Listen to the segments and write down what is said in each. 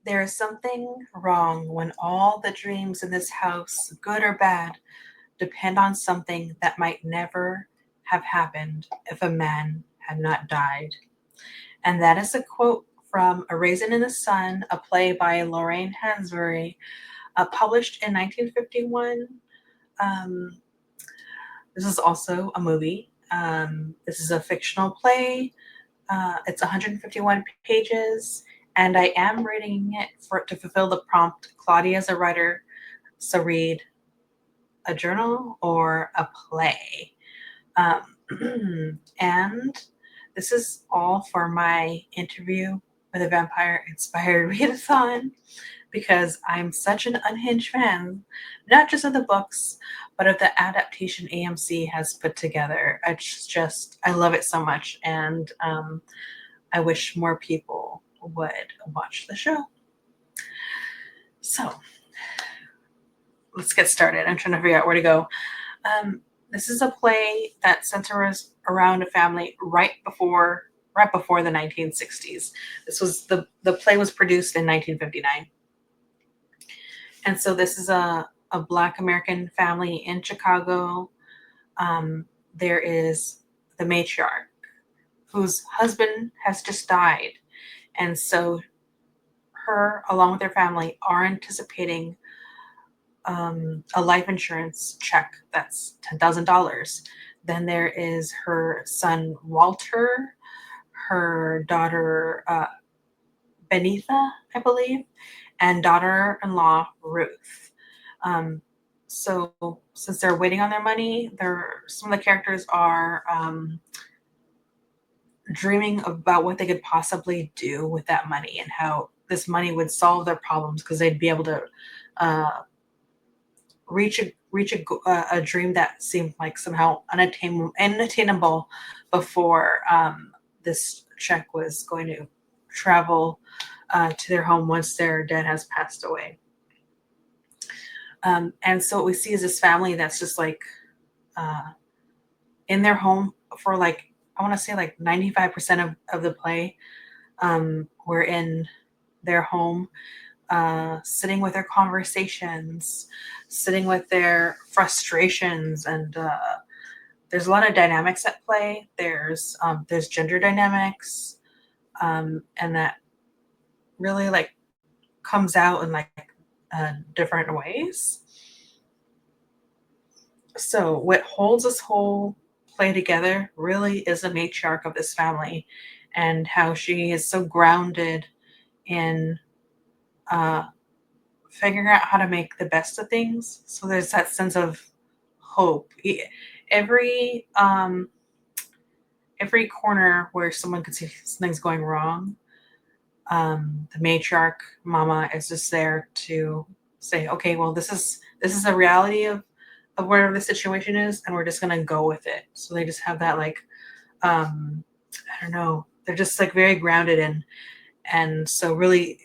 There is something wrong when all the dreams in this house, good or bad, depend on something that might never have happened if a man had not died. And that is a quote from A Raisin in the Sun, a play by Lorraine Hansberry, published in 1951. Um, this is also a movie. This is a fictional play. It's 151 pages, and I am reading it to fulfill the prompt. Claudia is a writer, so read a journal or a play. And this is all for my interview with a vampire inspired readathon, because I'm such an unhinged fan, not just of the books, but of the adaptation AMC has put together. I love it so much, and I wish more people would watch the show. So let's get started. I'm trying to figure out where to go. This is a play that centers around a family right before the 1960s. This was the play was produced in 1959. And so this is a Black American family in Chicago. There is the matriarch whose husband has just died. And so her, along with her family, are anticipating a life insurance check that's $10,000. Then there is her son, Walter, her daughter, Benitha, I believe, and daughter-in-law, Ruth. So since they're waiting on their money, some of the characters are dreaming about what they could possibly do with that money and how this money would solve their problems, because they'd be able to reach a dream that seemed like somehow unattainable before this check was going to travel to their home once their dad has passed away. And so what we see is this family that's just like in their home for like, I want to say like 95% of the play. We're in their home, sitting with their conversations, sitting with their frustrations, and there's a lot of dynamics at play. There's gender dynamics, and that really like comes out in like different ways. So what holds this whole play together really is the matriarch of this family, and how she is so grounded in figuring out how to make the best of things. So there's that sense of hope. Every corner where someone could see something's going wrong, the matriarch mama is just there to say, okay, well, this is the reality of whatever the situation is, and we're just gonna go with it. So they just have that like, I don't know, they're just like very grounded and so really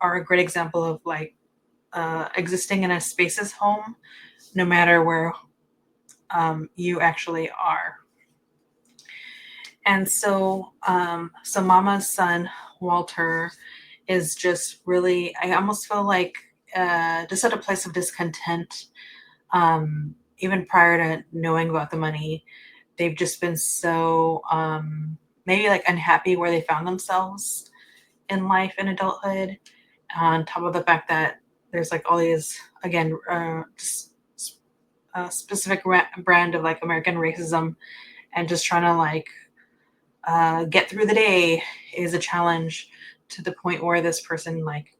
are a great example of like existing in a spacious home, no matter where you actually are. And so Mama's son, Walter, is just really, I almost feel like just at a place of discontent. Even prior to knowing about the money, they've just been so maybe like unhappy where they found themselves in life and adulthood, on top of the fact that there's like all these, again, specific brand of like American racism, and just trying to like get through the day is a challenge, to the point where this person like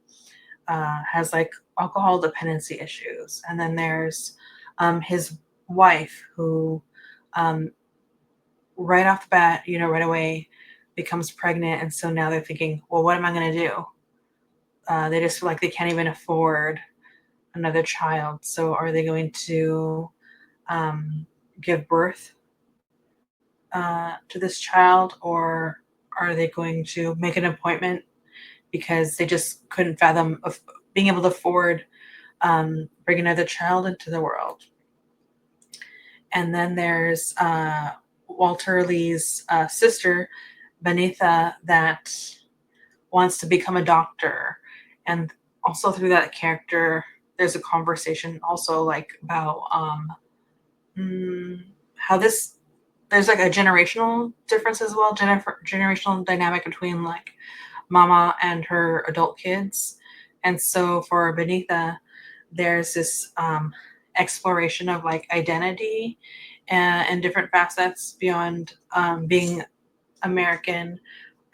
has like alcohol dependency issues. And then there's his wife, who right off the bat, right away becomes pregnant. And so now they're thinking, well, what am I going to do? They just feel like they can't even afford another child. So are they going to give birth to this child, or are they going to make an appointment because they just couldn't fathom of being able to afford bringing another child into the world? And then there's Walter Lee's sister, Benitha, that wants to become a doctor. And also through that character, there's a conversation also like about how this there's like a generational difference as well, generational dynamic between like mama and her adult kids. And so for Benita, there's this exploration of like identity and different facets beyond being American,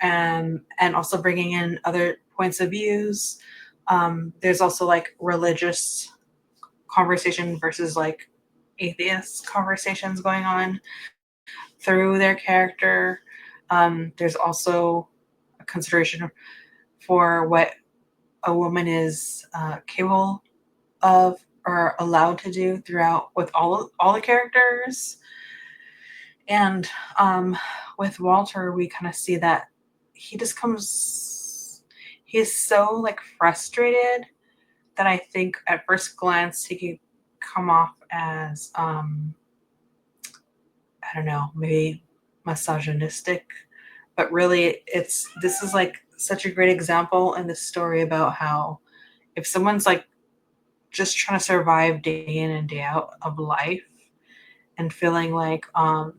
and also bringing in other points of views. There's also like religious conversation versus like atheist conversations going on through their character. There's also a consideration for what a woman is capable of or allowed to do throughout with all the characters. And with Walter, we kind of see that he just comes. He's so like frustrated that I think at first glance he could come off as I don't know, maybe misogynistic, but really this is like such a great example in this story about how if someone's like just trying to survive day in and day out of life and feeling like I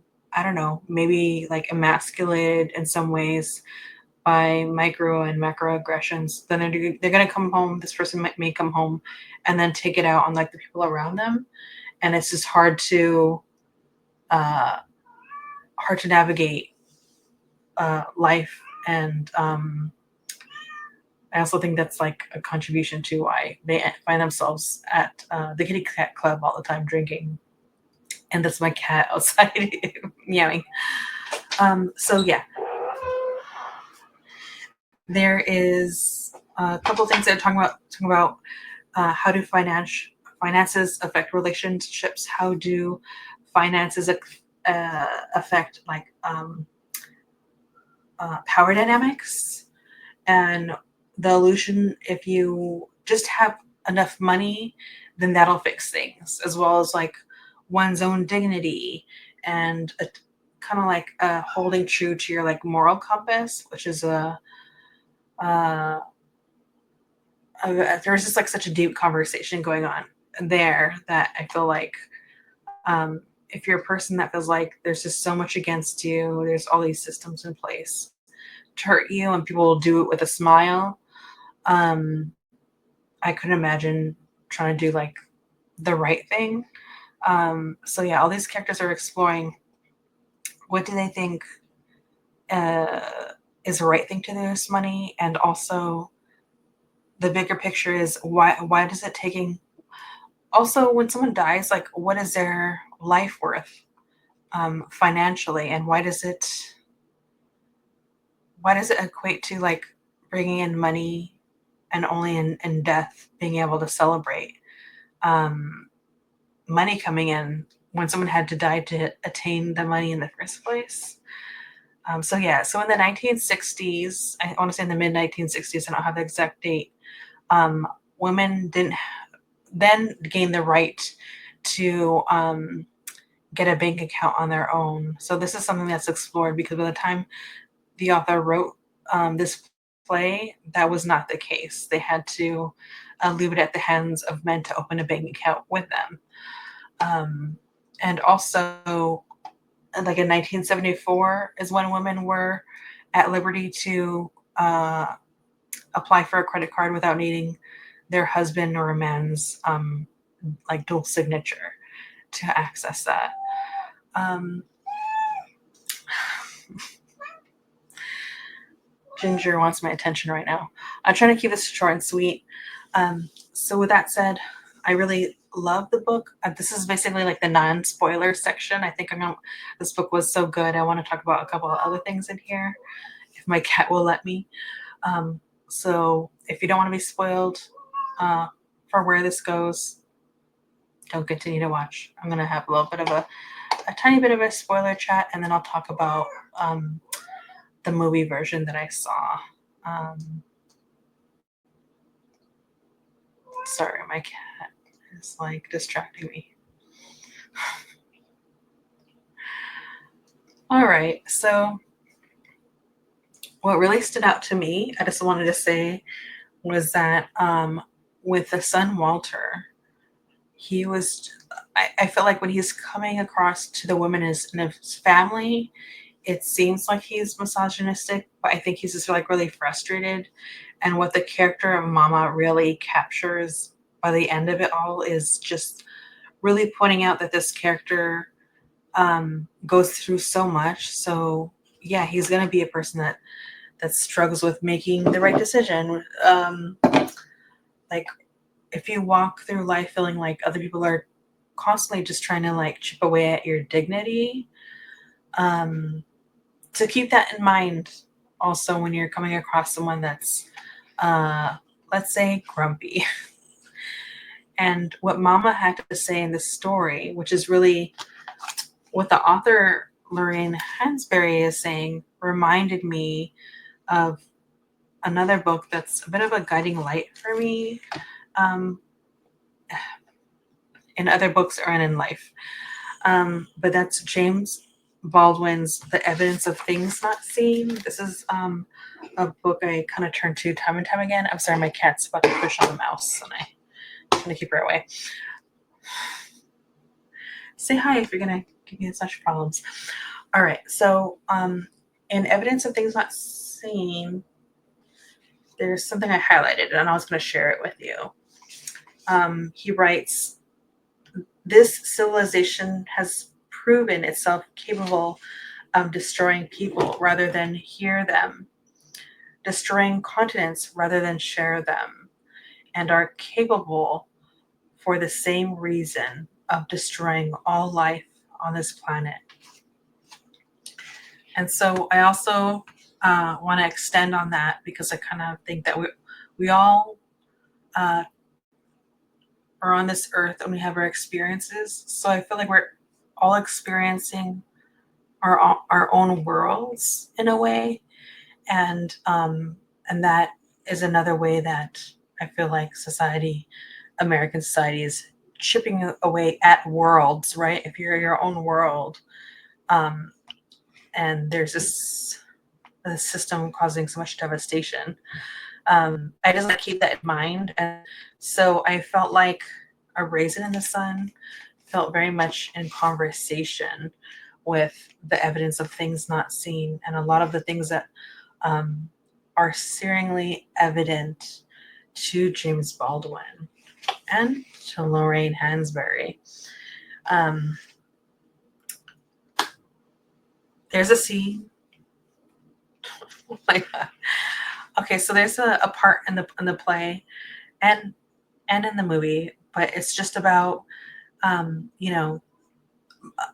don't know, maybe like emasculated in some ways by micro and macroaggressions, then they're gonna come home. This person may come home and then take it out on like the people around them, and it's just uh, hard to navigate life. And I also think that's like a contribution to why they find themselves at the kitty cat club all the time drinking. And that's my cat outside meowing. So yeah, there is a couple of things that are talking about how do finances affect relationships? How do finances affect like power dynamics? And the illusion, if you just have enough money, then that'll fix things, as well as like one's own dignity and kind of like holding true to your like moral compass, which is uh, there's just like such a deep conversation going on there that I feel like if you're a person that feels like there's just so much against you, there's all these systems in place to hurt you, and people will do it with a smile. Um, I couldn't imagine trying to do like the right thing. So yeah, all these characters are exploring what do they think uh, is the right thing to do with money, and also the bigger picture is why does it taking also when someone dies, like what is their life worth financially, and why does it equate to like bringing in money and only in death being able to celebrate um, money coming in when someone had to die to attain the money in the first place. So yeah, so in the 1960s, I want to say in the mid 1960s, I don't have the exact date, um, women didn't then gain the right to get a bank account on their own. So this is something that's explored because by the time the author wrote this play, that was not the case. They had to leave it at the hands of men to open a bank account with them. And also, like in 1974 is when women were at liberty to apply for a credit card without needing their husband or a man's like dual signature to access that. Um, Ginger wants my attention right now. I'm trying to keep this short and sweet. So with that said, I really love the book. This is basically like the non-spoiler section. I think this book was so good. I want to talk about a couple of other things in here, if my cat will let me. So if you don't want to be spoiled for where this goes, don't continue to watch. I'm going to have a little bit of a tiny bit of a spoiler chat, and then I'll talk about the movie version that I saw. Sorry, my cat is like distracting me. All right, so what really stood out to me, I just wanted to say, was that with the son Walter, he was. I felt like when he's coming across to the women in his family, it seems like he's misogynistic, but I think he's just like really frustrated. And what the character of Mama really captures by the end of it all is just really pointing out that this character goes through so much. So yeah, he's gonna be a person that struggles with making the right decision. Like if you walk through life feeling like other people are constantly just trying to like chip away at your dignity, um, to keep that in mind also when you're coming across someone that's, uh, let's say, grumpy. And what Mama had to say in this story, which is really what the author Lorraine Hansberry is saying, reminded me of another book that's a bit of a guiding light for me, um, in other books and in life. But that's James Baldwin's The Evidence of Things Not Seen. This is a book I kind of turn to time and time again. I'm sorry, my cat's about to push on the mouse, and I'm trying to keep her away. Say hi if you're going to give me such problems. All right, so in Evidence of Things Not Seen, there's something I highlighted, and I was going to share it with you. He writes, this civilization has proven itself capable of destroying people rather than hear them, destroying continents rather than share them, and are capable for the same reason of destroying all life on this planet. And so I also want to extend on that because I kind of think that we all are on this earth and we have our experiences. So I feel like we're all experiencing our own worlds in a way, and that is another way that I feel like American society is chipping away at worlds, right? If you're your own world, and there's this system causing so much devastation, I just want to keep that in mind. And so I felt like A Raisin in the Sun felt very much in conversation with The Evidence of Things Not Seen, and a lot of the things that are searingly evident to James Baldwin and to Lorraine Hansberry. There's a scene. Oh my God. Okay, so there's a part in the play and in the movie, but it's just about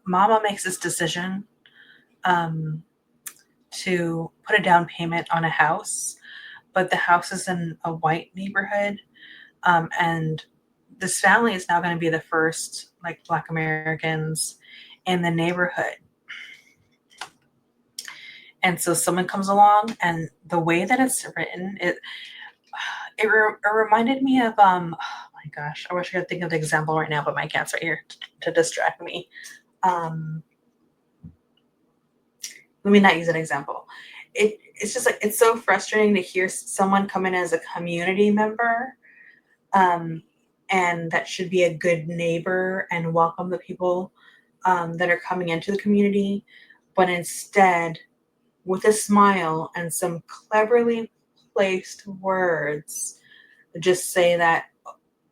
Mama makes this decision to put a down payment on a house, but the house is in a white neighborhood, and this family is now going to be the first like Black Americans in the neighborhood. And so someone comes along, and the way that it's written, it reminded me of oh my gosh, I wish I could think of the example right now, but my cat's right here to distract me. Let me not use an example. It's just like it's so frustrating to hear someone come in as a community member, and that should be a good neighbor and welcome the people that are coming into the community, but instead, with a smile and some cleverly placed words, just say that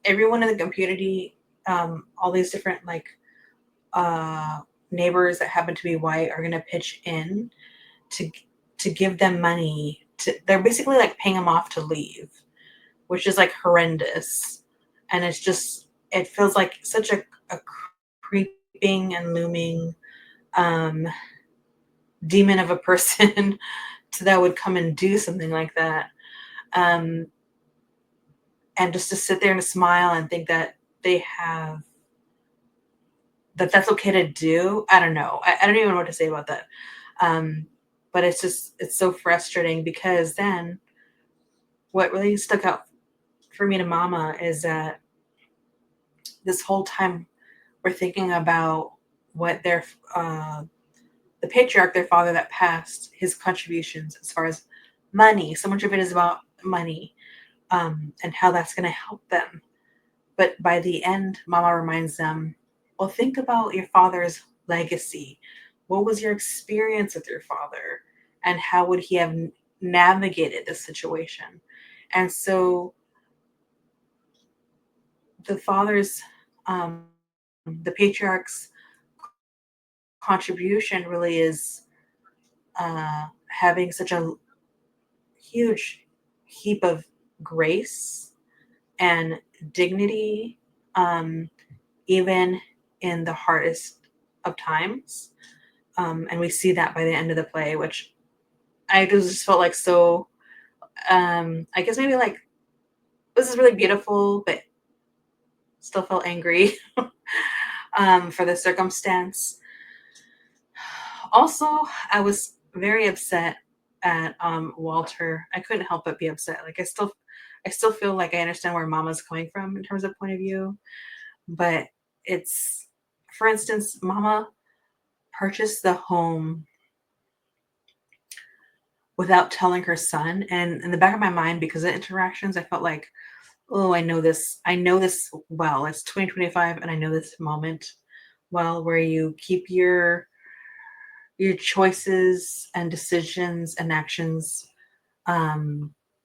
everyone in the community, all these different like neighbors that happen to be white, are going to pitch in to give them money. They're basically like paying them off to leave, which is like horrendous. And it feels like such a creeping and looming demon of a person that would come and do something like that. And just to sit there and smile and think that that's okay to do. I don't know. I don't even know what to say about that. But it's so frustrating because then what really stuck out for me to Mama is that this whole time we're thinking about what the patriarch, their father that passed, his contributions as far as money. So much of it is about money, and how that's going to help them. But by the end, Mama reminds them, well, think about your father's legacy. What was your experience with your father? And how would he have navigated this situation? And so the father's, the patriarch's contribution really is having such a huge heap of grace and dignity, um, even in the hardest of times. And we see that by the end of the play, which I just felt like so, I guess maybe like this is really beautiful, but still felt angry for the circumstance. Also, I was very upset at Walter. I couldn't help but be upset. Like I still feel like I understand where Mama's coming from in terms of point of view, but it's, for instance, Mama purchased the home without telling her son. And in the back of my mind, because of interactions, I felt like, oh, I know this. I know this well. It's 2025, and I know this moment well, where you keep your choices and decisions and actions.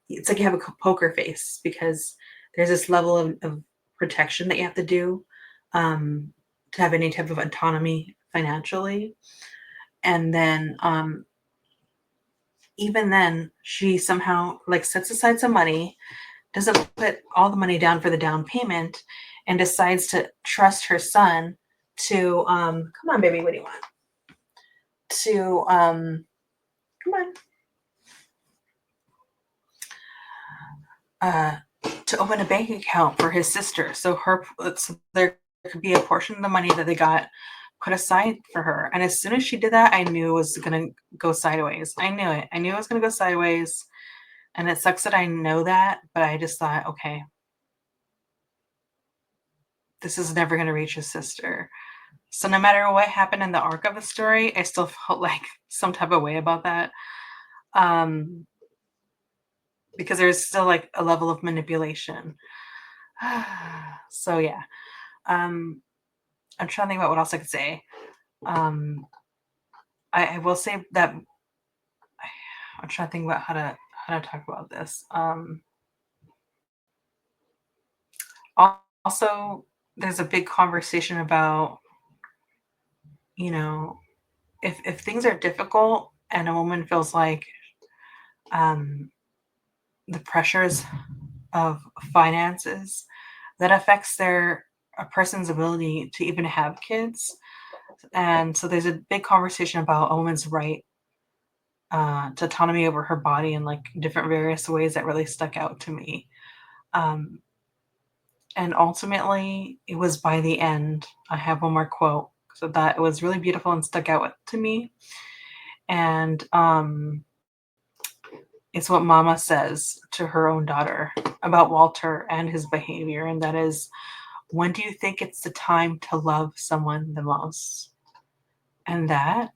It's like you have a poker face because there's this level of protection that you have to do, to have any type of autonomy financially. And then even then, she somehow like sets aside some money, doesn't put all the money down for the down payment, and decides to trust her son to come on, baby, what do you want? To come on. Uh to open a bank account for his sister. So there could be a portion of the money that they got put aside for her. And as soon as she did that, I knew it was gonna go sideways. I knew it. I knew it was gonna go sideways. And it sucks that I know that, but I just thought, okay, this is never gonna reach his sister. So no matter what happened in the arc of the story, I still felt like some type of way about that. Um, because there's still like a level of manipulation. So yeah. Um, I'm trying to think about what else I could say. Um, I will say that I'm trying to think about how to talk about this. Also, there's a big conversation about, you know, if things are difficult and a woman feels like um, the pressures of finances, that affects a person's ability to even have kids. And so there's a big conversation about a woman's right to autonomy over her body in like different various ways that really stuck out to me. Um, and ultimately, it was by the end. I have one more quote so that it was really beautiful and stuck out to me. And it's what Mama says to her own daughter about Walter and his behavior, and that is, when do you think it's the time to love someone the most? And that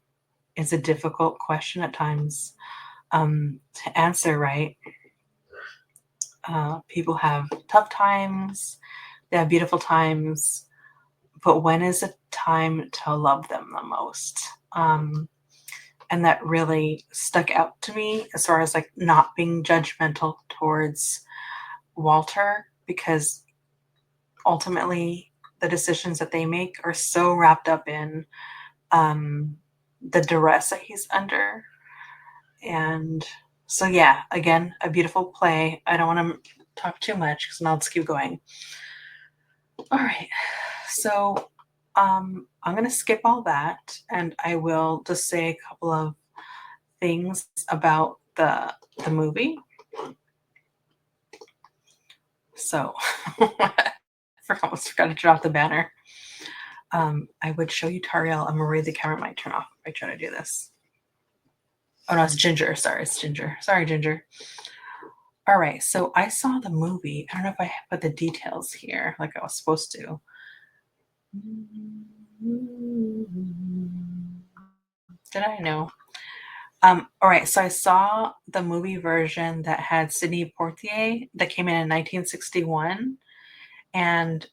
is a difficult question at times to answer, right? People have tough times, they have beautiful times, but when is it time to love them the most? And that really stuck out to me as far as like not being judgmental towards Walter, because ultimately the decisions that they make are so wrapped up in the duress that he's under. And so, yeah, again, a beautiful play. I don't want to talk too much because now let's keep going. All right. So, I'm going to skip all that and I will just say a couple of things about the movie. So, almost forgot to drop the banner. I would show you Tariel. I'm worried the camera might turn off if I try to do this. Oh no, it's Ginger. Sorry, it's Ginger. Sorry, Ginger. All right, so I saw the movie. I don't know if I put the details here like I was supposed to. Did I know? All right, so I saw the movie version that had Sidney Poitier that came in 1961, and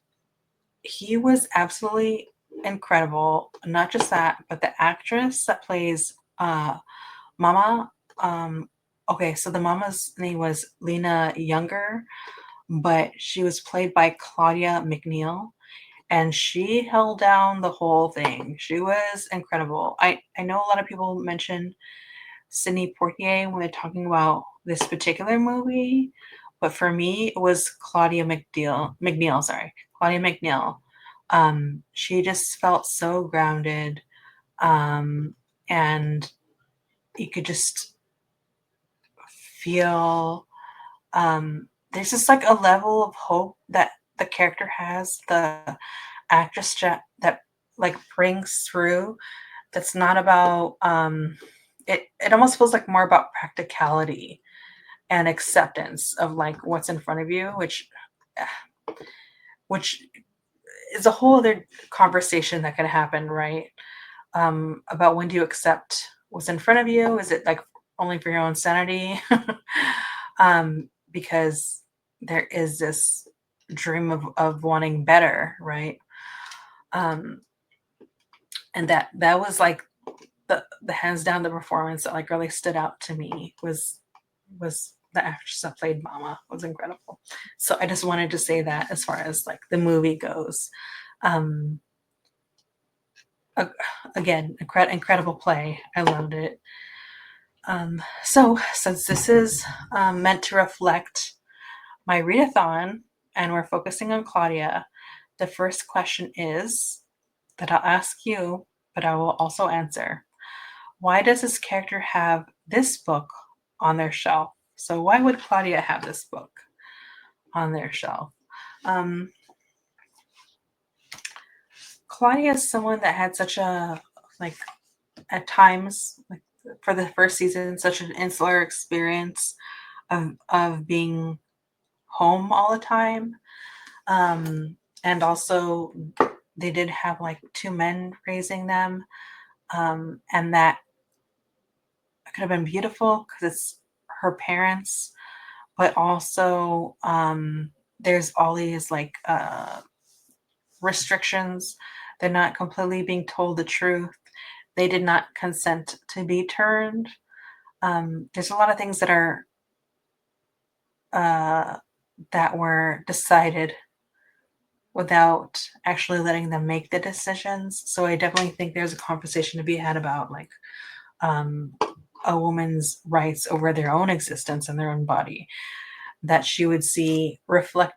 he was absolutely incredible. Not just that, but the actress that plays Mama. Um, okay, so the mama's name was Lena Younger, but she was played by Claudia McNeil, and she held down the whole thing. She was incredible. I know a lot of people mention Sidney Poitier when they're talking about this particular movie, but for me, it was Claudia McNeil. McNeil, sorry, Claudia McNeil. She just felt so grounded, um, and you could just feel there's just like a level of hope that the character has, the actress that like brings through. That's not about it almost feels like more about practicality and acceptance of like what's in front of you, which is a whole other conversation that can happen, right? About when do you accept what's in front of you? Is it like only for your own sanity? Because there is this dream of wanting better, right? Um, and that was like the hands down the performance that like really stood out to me was the actress that played Mama was incredible. So I just wanted to say that as far as like the movie goes. Um, Again, incredible play. I loved it. So since this is meant to reflect my readathon and we're focusing on Claudia, the first question is that I'll ask you, but I will also answer. Why does this character have this book on their shelf? So why would Claudia have this book on their shelf? Um, Claudia is someone that had such a like at times like for the first season such an insular experience of being home all the time. And also they did have like two men raising them. And that could have been beautiful because it's her parents, but also there's all these like restrictions. They're not completely being told the truth. They did not consent to be turned. There's a lot of things uh, that were decided without actually letting them make the decisions. So I definitely think there's a conversation to be had about like um, a woman's rights over their own existence and their own body that she would see reflected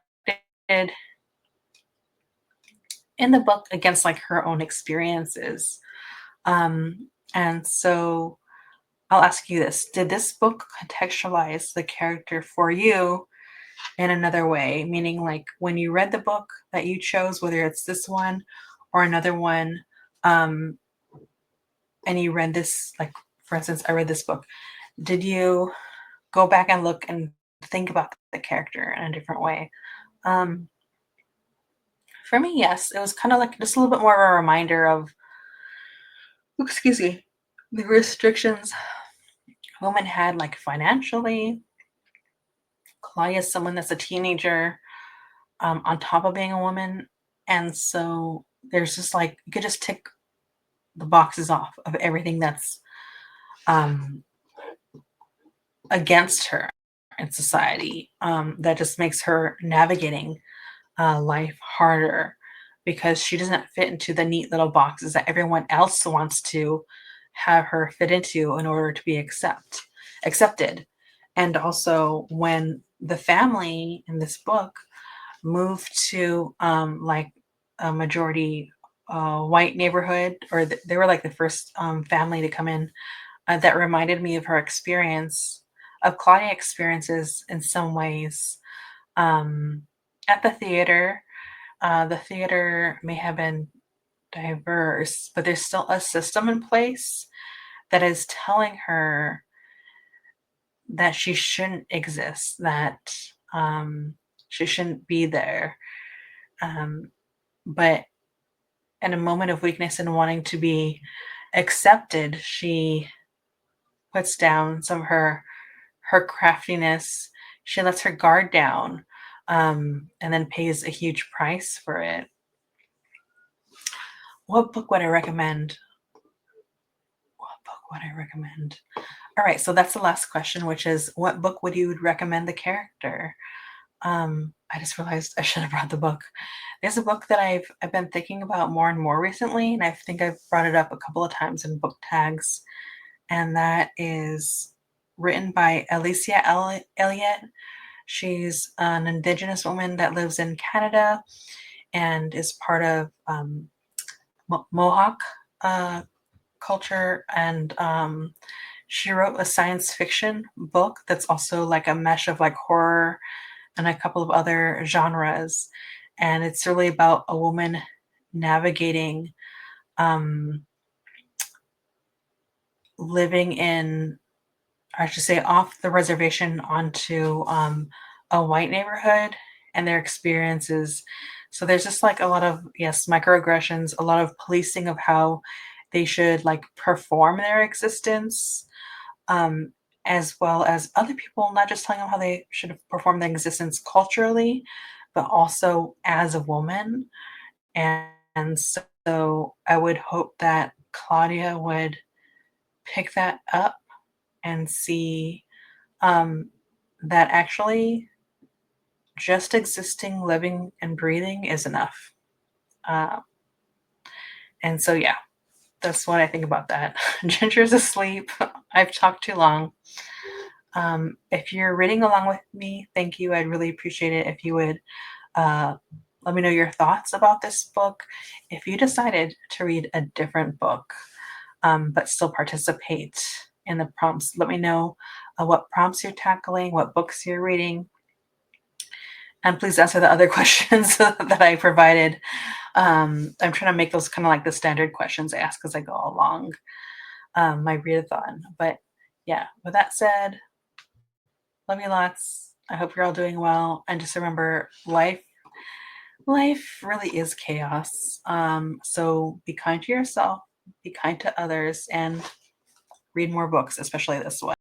in the book against like her own experiences. And so I'll ask you this. Did this book contextualize the character for you in another way? Meaning, like when you read the book that you chose, whether it's this one or another one, um, and you read this, like for instance, I read this book. Did you go back and look and think about the character in a different way? Um, for me, yes, it was kind of like just a little bit more of a reminder of, excuse me, the restrictions women had, like financially. Claudia is someone that's a teenager, on top of being a woman, and so there's just like you could just tick the boxes off of everything that's um, against her in society. That just makes her navigating life harder because she doesn't fit into the neat little boxes that everyone else wants to have her fit into in order to be accepted. And also when the family in this book moved to like a majority white neighborhood, or they were like the first family to come in, that reminded me of her experience, of Claudia experiences in some ways. Um, at the theater may have been diverse, but there's still a system in place that is telling her that she shouldn't exist, that she shouldn't be there. Um, but in a moment of weakness and wanting to be accepted, she puts down some of her craftiness. She lets her guard down, and then pays a huge price for it. What book would I recommend? What book would I recommend? All right, so that's the last question, which is what book would you recommend the character? I just realized I should have brought the book. There's a book that I've been thinking about more and more recently, and I think I've brought it up a couple of times in book tags, and that is written by Elliott. She's an Indigenous woman that lives in Canada and is part of Mohawk uh, culture, and she wrote a science fiction book that's also like a mesh of like horror and a couple of other genres. And it's really about a woman navigating um, living in, or I should say, off the reservation onto a white neighborhood and their experiences. So there's just like a lot of, yes, microaggressions, a lot of policing of how they should like perform their existence, um, as well as other people, not just telling them how they should perform their existence culturally, but also as a woman. And so I would hope that Claudia would pick that up and see um, that actually just existing, living, and breathing is enough. Uh, and so, yeah, that's what I think about that. Ginger's asleep. I've talked too long. If you're reading along with me, thank you. I'd really appreciate it if you would uh, let me know your thoughts about this book. If you decided to read a different book, but still participate in the prompts, let me know what prompts you're tackling, what books you're reading, and please answer the other questions that I provided. I'm trying to make those kind of like the standard questions I ask as I go along my readathon. But yeah, with that said, love you lots. I hope you're all doing well. And just remember, life really is chaos. So be kind to yourself, be kind to others, and read more books, especially this one.